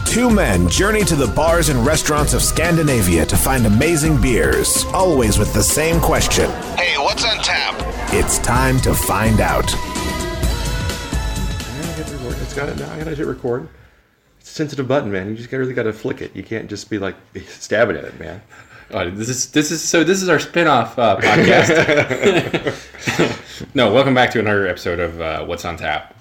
Two men journey to the bars and restaurants of Scandinavia to find amazing beers, always with the same question. Hey, what's on tap? It's time to find out. It's got it now. I gotta hit record. It's a sensitive button, man. You just really gotta flick it. You can't just be like stabbing at it, man. Oh, this is our spin-off podcast. No, welcome back to another episode of What's on Tap.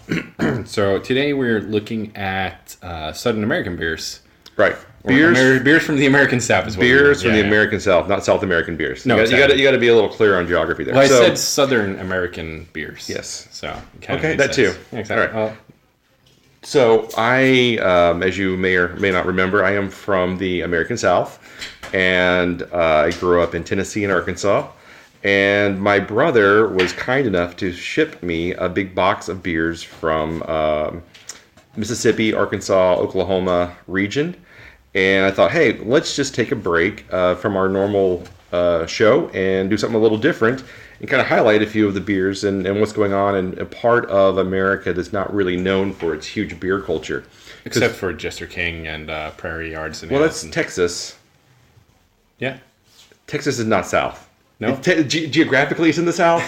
So today we're looking at Southern American beers. Right. Beers from the American South is what beers from the American South, not South American beers. No, you got to be a little clear on geography there. Well, I said Southern American beers. Yes. So okay, that too. Yeah, exactly. All right. So I, as you may or may not remember, I am from the American South, and I grew up in Tennessee and Arkansas. And my brother was kind enough to ship me a big box of beers from Mississippi, Arkansas, Oklahoma region. And I thought, hey, let's just take a break from our normal show and do something a little different and kind of highlight a few of the beers and what's going on in a part of America that's not really known for its huge beer culture. Except for Jester King and Prairie Artisan. Well, that's Texas. Yeah. Texas is not South. No? Geographically, it's in the South.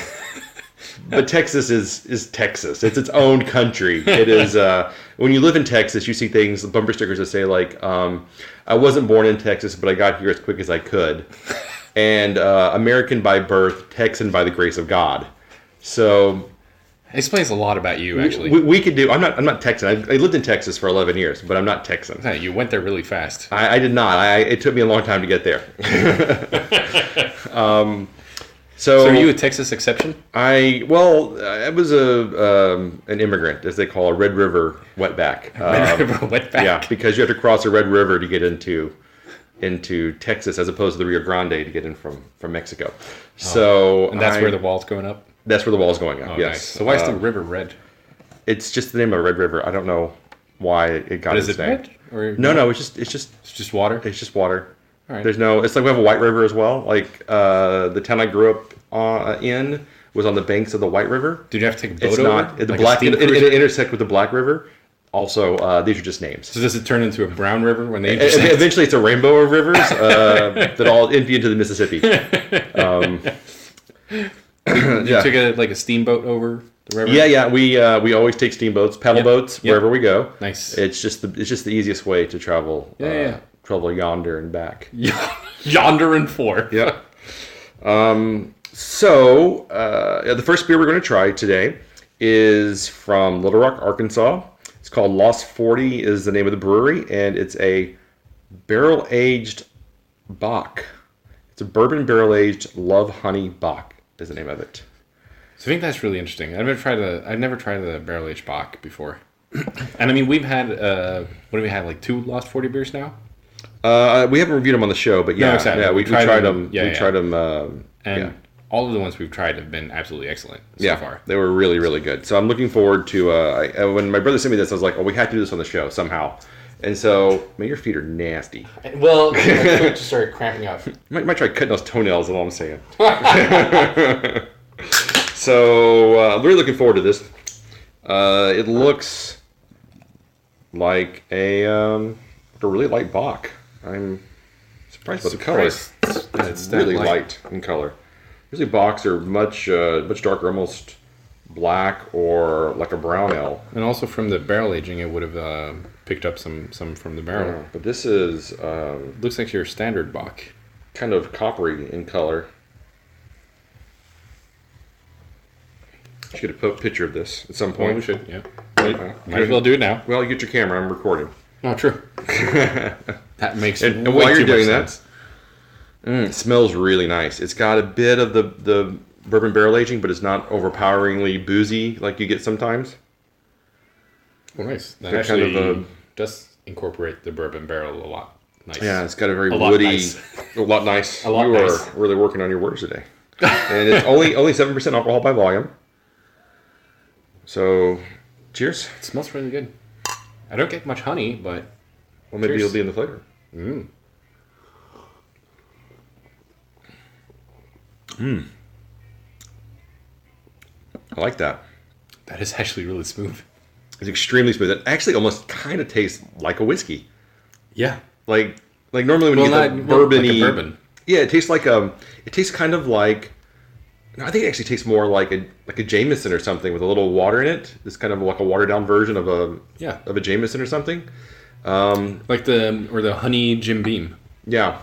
But Texas is Texas. It's its own country. It is, when you live in Texas, you see things, bumper stickers that say like, I wasn't born in Texas, but I got here as quick as I could. And American by birth, Texan by the grace of God. So it explains a lot about you, actually. We could do. I'm not Texan. I lived in Texas for 11 years, but I'm not Texan. You went there really fast. I did not. It took me a long time to get there. So are you a Texas exception? I was an immigrant, as they call a Red River wetback. Red River wetback. Yeah, because you have to cross a Red River to get into Texas, as opposed to the Rio Grande to get in from Mexico. So and that's where the wall's going up? That's where the wall's going up, oh, yes. Nice. So why is the river red? It's just the name of Red River. I don't know why it got its name. Red? Or No, it's just water? It's just water. All right. It's like we have a White River as well. Like the town I grew up in was on the banks of the White River. Did you have to take a boat it's over? Not. The Black it intersect with the Black River. Also, these are just names. So does it turn into a brown river when they intersect? Eventually, it's a rainbow of rivers that all empty into the Mississippi. You took a steamboat over the river? Yeah. We always take steamboats, paddle boats wherever we go. Nice. It's just the easiest way to travel. Travel yonder and back. Yonder and forth. Yeah. So the first beer we're going to try today is from Little Rock, Arkansas. It's called Lost 40 is the name of the brewery, and it's a barrel-aged Bock. It's a bourbon barrel-aged Love Honey Bock is the name of it. So I think that's really interesting. I've never tried the barrel-aged Bock before. And I mean, we've had, what have we had, like 2 Lost 40 beers now? We haven't reviewed them on the show, but yeah, no, exactly. We tried them. We tried them. And all of the ones we've tried have been absolutely excellent so far. They were really, really good. So I'm looking forward to. When my brother sent me this, I was like, "Oh, we have to do this on the show somehow." And so, man, your feet are nasty. Well, I just started cramping up. Might try cutting those toenails. Is all I'm saying. So, really looking forward to this. It looks like a really light Bock. I'm surprised by the color. It's really light in color. Usually Bocks are much darker, almost black or like a brown ale. And also from the barrel aging, it would have picked up some from the barrel. Yeah, but this is looks like your standard Bock. Kind of coppery in color. Should get a picture of this at some point. Oh, we should, yeah. Might as well do it now. Well, you get your camera. I'm recording. Oh, true. That makes and while you're doing that, it smells really nice. It's got a bit of the bourbon barrel aging, but it's not overpoweringly boozy like you get sometimes. Oh, nice. That actually does incorporate the bourbon barrel a lot. Nice. Yeah, it's got a very woody, a lot nice. You are really working on your words today. And it's only 7% alcohol by volume. So, cheers. It smells really good. I don't get much honey, but well, maybe it'll be in the flavor. I like that. That is actually really smooth. It's extremely smooth. It actually almost kind of tastes like a whiskey. Yeah. Like normally when you get the bourbon-y, like a bourbon. Yeah, it tastes it tastes kind of like, no, I think it actually tastes more like a Jameson or something with a little water in it. It's kind of like a watered down version of a Jameson or something. Like the honey Jim Beam. Yeah,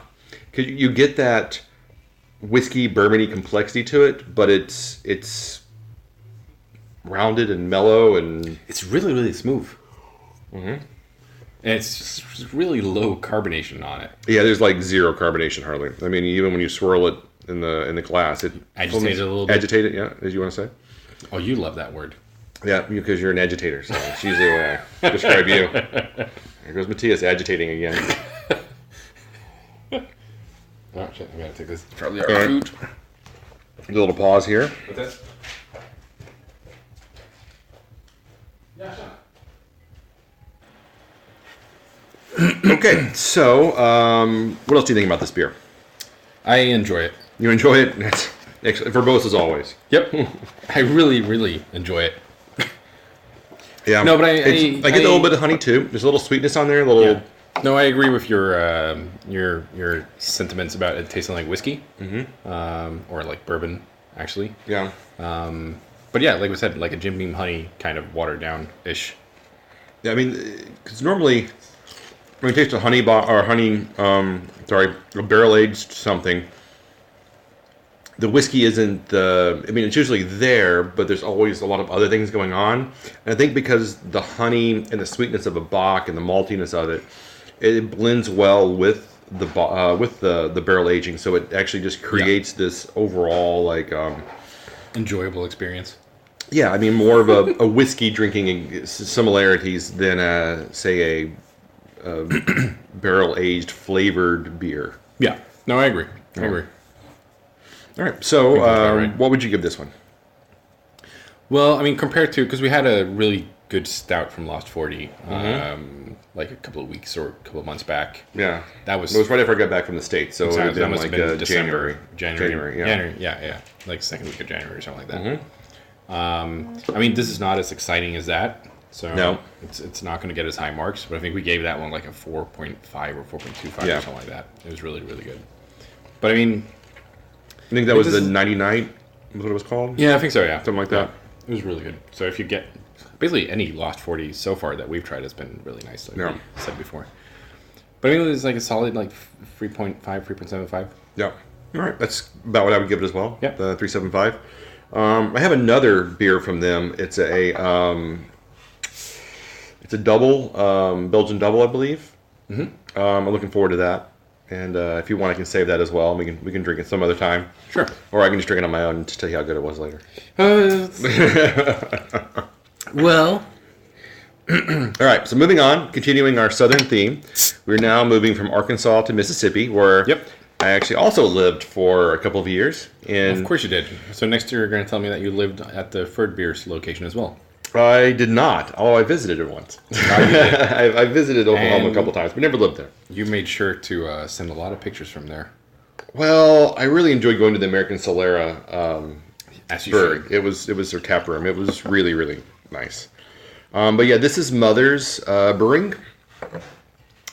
because you get that whiskey bourbon-y complexity to it, but it's rounded and mellow, and it's really, really smooth. Mm-hmm. And it's just really low carbonation on it. Yeah, there's like zero carbonation hardly. I mean, even when you swirl it in the glass, it agitated a little bit. Agitated, yeah, as you want to say. Oh, you love that word. Yeah, because you're an agitator, so it's usually the way I describe you. There goes Matthias agitating again. Oh shit! I gotta take this. Probably our food. A little pause here. What's that? Yeah, sure. Okay, so what else do you think about this beer? I enjoy it. You enjoy it? It's verbose as always. Yep. I really, really enjoy it. Yeah. No, but I get a little bit of honey too. There's a little sweetness on there. A little. Yeah. No, I agree with your sentiments about it tasting like whiskey, or like bourbon, actually. Yeah. But yeah, like we said, like a Jim Beam honey kind of watered down ish. Yeah, I mean, because normally when you taste a honey or a barrel aged something, the whiskey isn't I mean, it's usually there, but there's always a lot of other things going on. And I think because the honey and the sweetness of a Bock and the maltiness of it, it blends well with the barrel aging. So it actually just creates this overall like enjoyable experience. Yeah, I mean, more of a whiskey drinking similarities than say a barrel aged flavored beer. Yeah. No, I agree. I agree. All right. So, right. What would you give this one? Well, I mean, compared to, because we had a really good stout from Lost 40, like a couple of weeks or a couple of months back. Yeah, it was right after I got back from the States, so exactly, it would have been like December, January. Yeah, like second week of January or something like that. I mean, this is not as exciting as that, so no, it's not going to get as high marks. But I think we gave that one like a 4.5 or 4.25 or something like that. It was really, really good. But I mean, I think that was the 99. Was what it was called? Yeah, I think so. Yeah, something like that. It was really good. So if you get basically any Lost 40 so far that we've tried has been really nice, like we said before. But I mean, it's like a solid like 3.5, 3.75. Yeah. All right. That's about what I would give it as well. Yeah. The 3.75. I have another beer from them. It's a double, Belgian double, I believe. Mm-hmm. I'm looking forward to that. And if you want, I can save that as well. We can drink it some other time. Sure. Or I can just drink it on my own to tell you how good it was later. Well. All right. So moving on, continuing our southern theme, we're now moving from Arkansas to Mississippi, where I actually also lived for a couple of years. Of course you did. So next year you're going to tell me that you lived at the Ferd Beers location as well. I did not. Oh, I visited it once. I visited Oklahoma a couple times, but never lived there. You made sure to send a lot of pictures from there. Well, I really enjoyed going to the American Solera As you Berg. should. It was their tap room. It was really, really nice. But yeah, this is Mother's Brewing.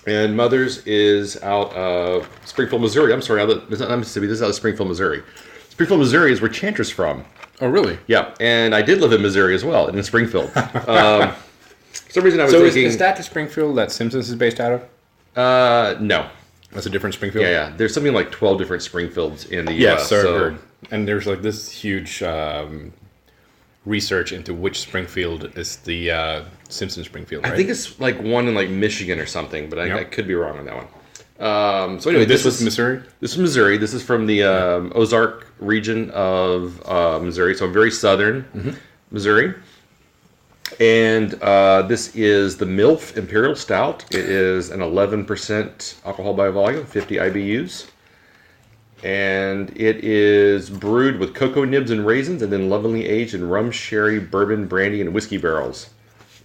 And Mother's is out of Springfield, Missouri. I'm sorry, it's not Mississippi. This is out of Springfield, Missouri. Springfield, Missouri is where Chanter's from. Oh, really? Yeah, and I did live in Missouri as well, and in Springfield. For some reason I was thinking... is that the Springfield that Simpsons is based out of? No. That's a different Springfield? Yeah. There's something like 12 different Springfields in the U.S. U.S. Yes, I've heard. And there's like this huge research into which Springfield is the Simpsons Springfield, right? I think it's like one in like Michigan or something, but I could be wrong on that one. So anyway, this was Missouri? This is Missouri. This is from the Ozark region of Missouri, so very southern Missouri. And this is the MILF Imperial Stout. It is an 11% alcohol by volume, 50 IBUs. And it is brewed with cocoa nibs and raisins and then lovingly aged in rum, sherry, bourbon, brandy, and whiskey barrels.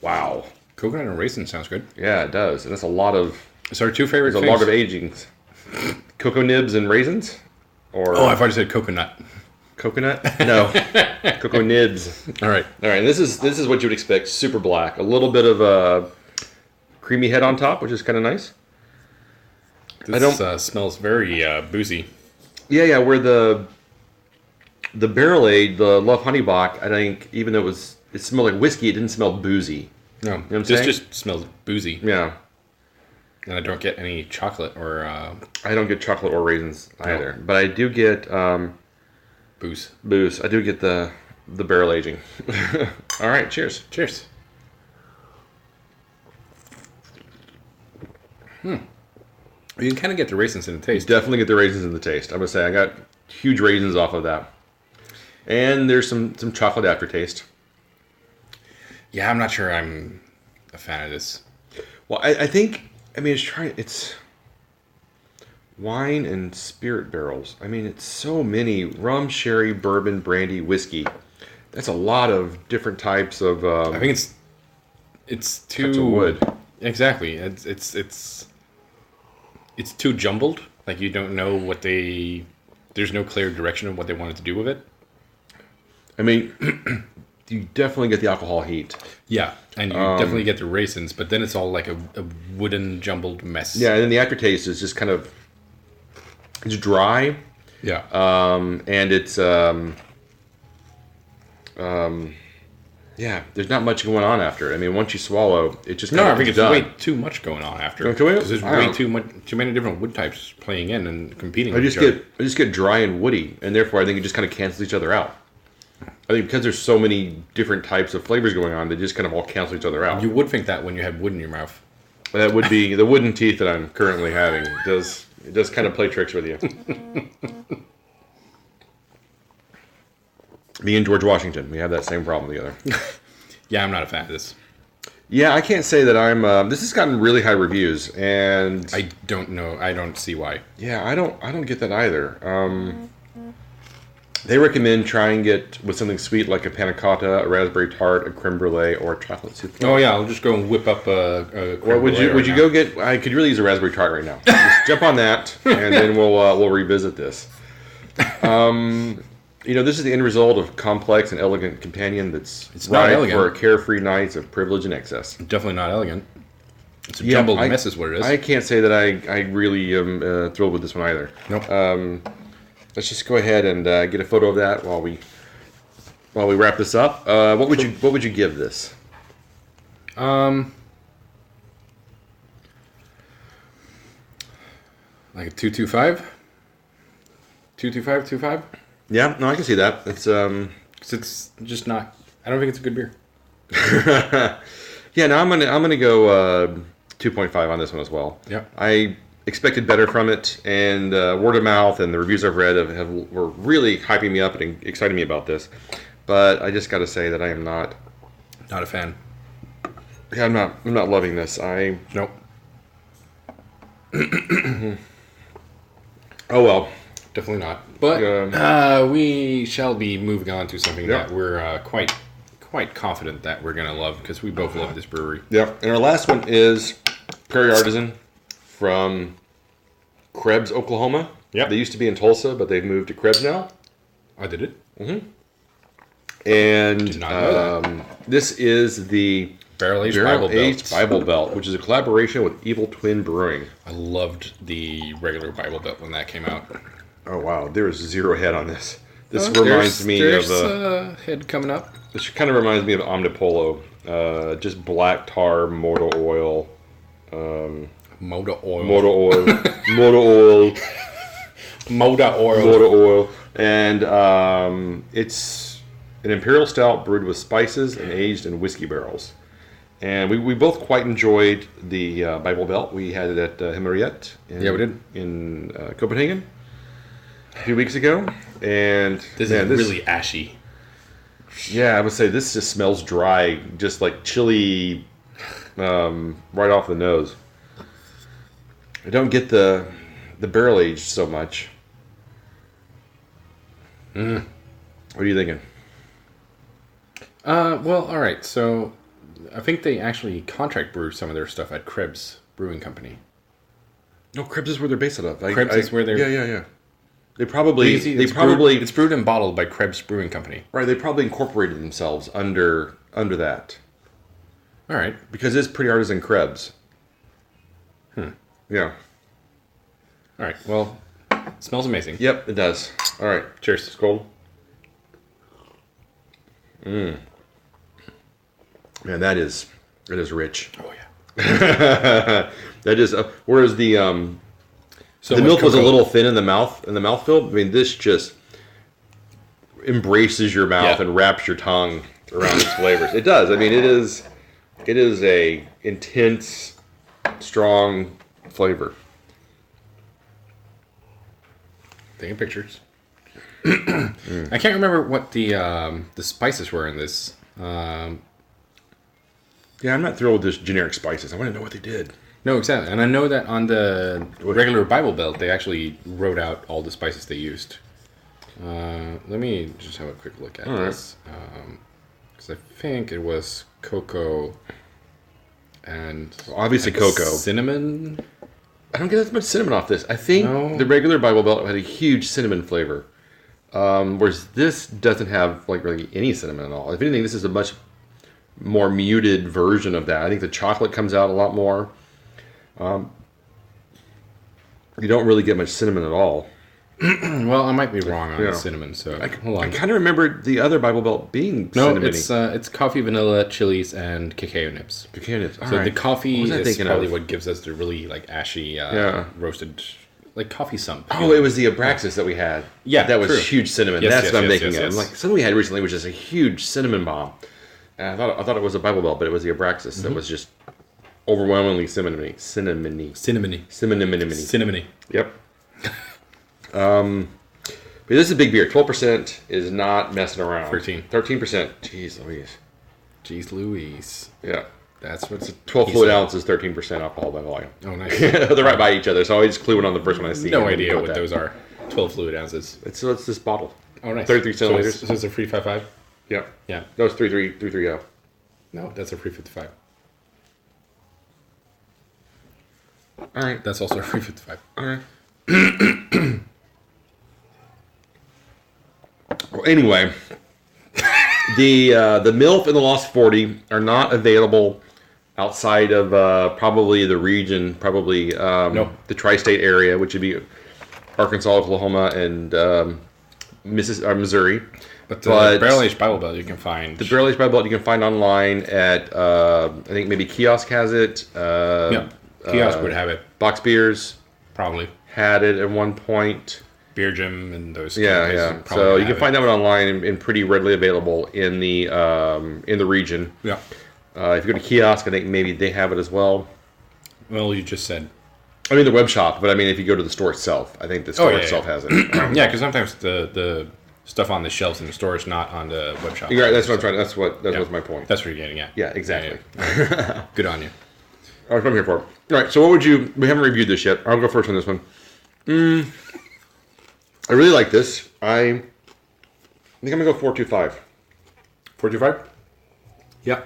Wow. Coconut and raisin sounds good. Yeah, it does. And it's a lot of... It's our two favorite things. There's a lot of agings. Cocoa nibs and raisins? Or I thought you said coconut. Coconut? No. Cocoa nibs. All right. And this is what you would expect. Super black. A little bit of a creamy head on top, which is kind of nice. This smells very boozy. Yeah. Where the barrel aged, the Love Honey Bock, I think, even though it smelled like whiskey, it didn't smell boozy. No, you know what I'm this saying? just smells boozy. Yeah. And I don't get any chocolate or... I don't get chocolate or raisins either. But I do get... booze. Booze. I do get the barrel aging. All right, cheers. Cheers. You can kind of get the raisins in the taste. Definitely get the raisins in the taste. I'm going to say I got huge raisins off of that. And there's some chocolate aftertaste. Yeah, I'm not sure I'm a fan of this. Well, I think... I mean, it's wine and spirit barrels. I mean, it's so many: rum, sherry, bourbon, brandy, whiskey. That's a lot of different types of. I think it's too types of wood. Exactly. It's too jumbled. Like you don't know what they. There's no clear direction of what they wanted to do with it. I mean, you definitely get the alcohol heat. Yeah, and you definitely get the raisins, but then it's all like a wooden jumbled mess. Yeah, and then the aftertaste is just kind of it's dry. Yeah. And it's yeah, there's not much going on after it. I mean, once you swallow, it just I think it's way too much going on after. Because there's way too many different wood types playing in and competing. I just get dry and woody, and therefore I think it just kind of cancels each other out. I think because there's so many different types of flavors going on, they just kind of all cancel each other out. You would think that when you have wood in your mouth. That would be the wooden teeth that I'm currently having. It does kind of play tricks with you. Me and George Washington, we have that same problem together. Yeah, I'm not a fan of this. Yeah, I can't say that I'm. This has gotten really high reviews, and I don't know. I don't see why. Yeah, I don't get that either. They recommend trying it with something sweet like a panna cotta, a raspberry tart, a creme brulee, or a chocolate souffle. Oh yeah, I'll just go and whip up a creme would you go get? I could really use a raspberry tart right now. Just jump on that, and then we'll revisit this. This is the end result of complex and elegant companion that's not ripe elegant. for carefree nights of privilege and excess. Definitely not elegant. It's a jumbled mess is what it is. I can't say that I really am thrilled with this one either. Nope. Let's just go ahead and get a photo of that while we wrap this up. What would you give this? Like a 2.25? 2.25, 2.5? Yeah, no, I can see that. It's 'Cause it's just not. I don't think it's a good beer. Yeah, no, I'm gonna go 2.5 on this one as well. Yeah. I expected better from it, and word of mouth and the reviews I've read were really hyping me up and exciting me about this. But I just got to say that I am not a fan. Yeah, I'm not loving this. Nope. Oh well. Definitely not. But we shall be moving on to something that we're quite confident that we're going to love, because we both love this brewery. Yep. And our last one is Prairie Artisan from Krebs, Oklahoma. Yep. They used to be in Tulsa, but they've moved to Krebs now. I did it. Mm-hmm. And Did not know that. This is the Barrel-aged Bible Belt, which is a collaboration with Evil Twin Brewing. I loved the regular Bible Belt when that came out. Oh wow, there is zero head on this. This reminds me of a head coming up. This kind of reminds me of Omnipolo. Just black tar, motor oil. Motor oil. Motor oil. Motor oil. Motor oil. Motor oil. And it's an Imperial Stout brewed with spices and aged in whiskey barrels. And we both quite enjoyed the Bible Belt. We had it at Himmeriet. Yeah, we did. In Copenhagen a few weeks ago. And this is really ashy. Yeah, I would say this just smells dry, just like chili, right off the nose. I don't get the barrel aged so much. What are you thinking? Well, all right. So, I think they actually contract brew some of their stuff at Krebs Brewing Company. No, Krebs is where they're based out of. Krebs is where they're. Yeah. They probably. It's brewed and bottled by Krebs Brewing Company. Right. They probably incorporated themselves under that. All right. Because it's Prairie Artisan Krebs. Yeah. All right. Well, it smells amazing. Yep, it does. All right. Cheers. It's cold. Man, that is rich. Oh yeah. That is. Whereas the milk was a little thin in the mouthfeel. I mean, this just embraces your mouth and wraps your tongue around its flavors. It does. I mean, it is a intense, strong flavor. Taking pictures. I can't remember what the spices were in this. Yeah, I'm not thrilled with just generic spices. I want to know what they did. No, exactly. And I know that on the regular Bible Belt, they actually wrote out all the spices they used. Let me just have a quick look at this. Because I think it was cocoa and... Obviously cocoa. Cinnamon? I don't get as much cinnamon off this. I think the regular Bible Belt had a huge cinnamon flavor. Whereas this doesn't have like really any cinnamon at all. If anything, this is a much more muted version of that. I think the chocolate comes out a lot more. You don't really get much cinnamon at all. Well, I might be wrong on cinnamon, so hold on. I kind of remember the other Bible Belt being cinnamony. It's coffee, vanilla, chilies, and cacao nibs. Cacao nibs. So the coffee is probably what gives us the really like ashy roasted, like coffee sump. Oh, it was the Abraxas that we had. Yeah, that was huge cinnamon. That's what I'm thinking of. Yes. Like something we had recently was just a huge cinnamon bomb. And I thought it was a Bible Belt, but it was the Abraxas that was just overwhelmingly cinnamony. Yep. But this is a big beer. 12% is not messing around. 13%. Jeez Louise. Yeah. That's what's 12 fluid ounces, 13% alcohol by volume. Oh, nice. They're right by each other, so I always clue in on the first one I see. No idea what those are. 12 fluid ounces. It's this bottle. Oh, nice. 33 centiliters. So it's a 355? Yep. Yeah. No, it's 330. No, that's a 355. All right. That's also a 355. All right. Well, anyway, the MILF and the Lost 40 are not available outside of probably the region, the tri-state area, which would be Arkansas, Oklahoma, and Missouri. But the barrel-aged Bible Belt you can find. The barrel-aged Bible Belt you can find online at, I think maybe Kiosk has it. Kiosk would have it. Box Beers probably had it at one point. Beer Gym and those. Yeah. So you can find that one online and pretty readily available in the region. Yeah. If you go to Kiosk, I think maybe they have it as well. Well, you just said. I mean the web shop, but I mean if you go to the store itself, I think the store itself has it. Yeah, because sometimes the stuff on the shelves in the store is not on the web shop. You're right. That's what I'm trying. That was my point. That's what you're getting at. Yeah, exactly. Yeah. Good on you. That's what I'm here for. All right. So what would you? We haven't reviewed this yet. I'll go first on this one. I really like this. I think I'm gonna go 4.25. 4.25. Yeah.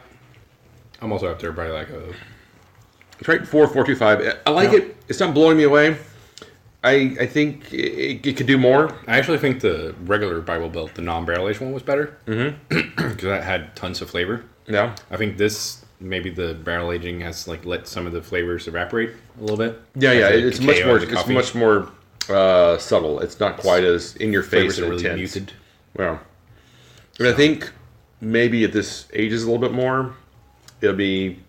I'm also up there by like a. It's right, 4.25. I like it. It's not blowing me away. I think it could do more. I actually think the regular Bible Belt, the non-barrel aged one, was better. Because that had tons of flavor. Yeah. I think this, maybe the barrel aging has like let some of the flavors evaporate a little bit. Yeah, It's much more. It's much more subtle. It's not quite as in your face and really intense. Muted. Well, I mean, I think maybe if this ages a little bit more, it'll be.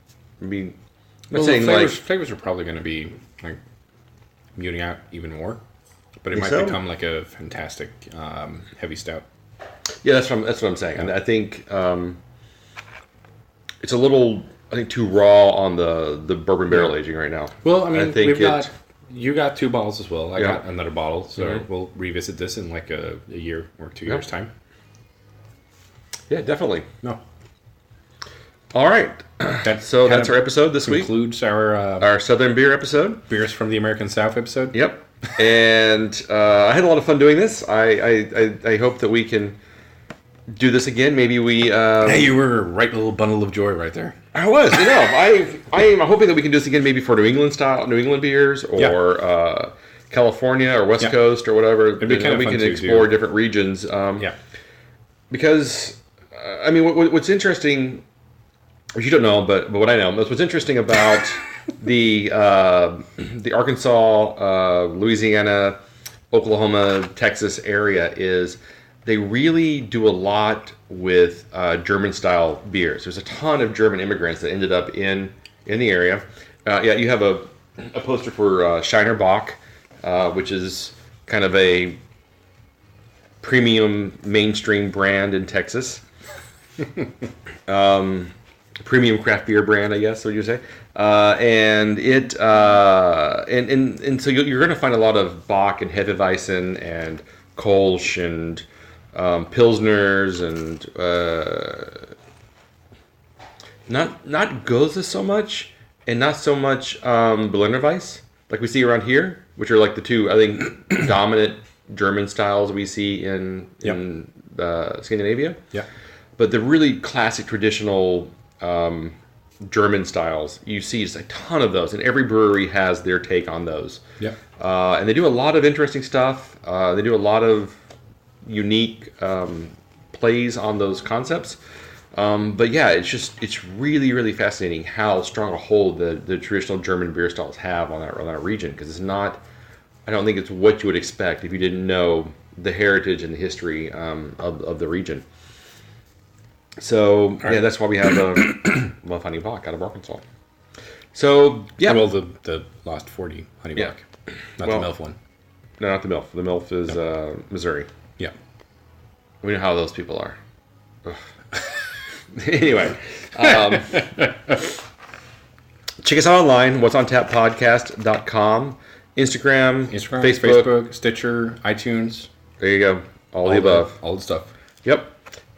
Flavors are probably going to be like muting out even more, but it might become like a fantastic heavy stout. Yeah, that's what I'm saying. Yeah. I think it's a little, too raw on the bourbon barrel aging right now. Well, I mean, you got 2 bottles as well. I got another bottle, so we'll revisit this in like a year or 2 years time. Yeah, definitely. No. All right. That's our episode this week. Concludes our Southern Beer episode. Beers from the American South episode. Yep. And I had a lot of fun doing this. I hope that we can do this again. Maybe we... hey, you were a right little bundle of joy right there. I was. I'm hoping that we can do this again maybe for New England beers or California or West Coast or whatever. It'd be kind of we fun can explore different regions. Because, what's interesting... Which you don't know, but what I know, what's interesting about the Arkansas, Louisiana, Oklahoma, Texas area is they really do a lot with German style beers. There's a ton of German immigrants that ended up in the area. You have a poster for Shiner Bock, which is kind of a premium mainstream brand in Texas. Premium craft beer brand, I guess, what you say. And so you're going to find a lot of Bock and Hefeweizen and Kolsch and Pilsners and not Gose so much, and not so much Berliner Weiss like we see around here, which are like the two, I think, dominant German styles we see in Scandinavia. Yeah. But the really classic traditional German styles, you see just a ton of those, and every brewery has their take on those. Yeah. And they do a lot of interesting stuff. They do a lot of unique plays on those concepts. But yeah, it's really, really fascinating how strong a hold the traditional German beer styles have on that region, because it's not, I don't think it's what you would expect if you didn't know the heritage and the history of the region. So yeah, that's why we have Love Honey Bock out of Arkansas. So yeah, well, the Lost 40 Honey Bock, not the MILF one. No, not the MILF. The MILF is Missouri. Yeah, we know how those people are. Anyway, check us out online. what'sontappodcast.com, Instagram, Facebook, Stitcher, iTunes. There you go. All the above. All the stuff. Yep.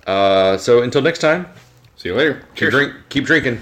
So until next time. See you later. Keep drinking.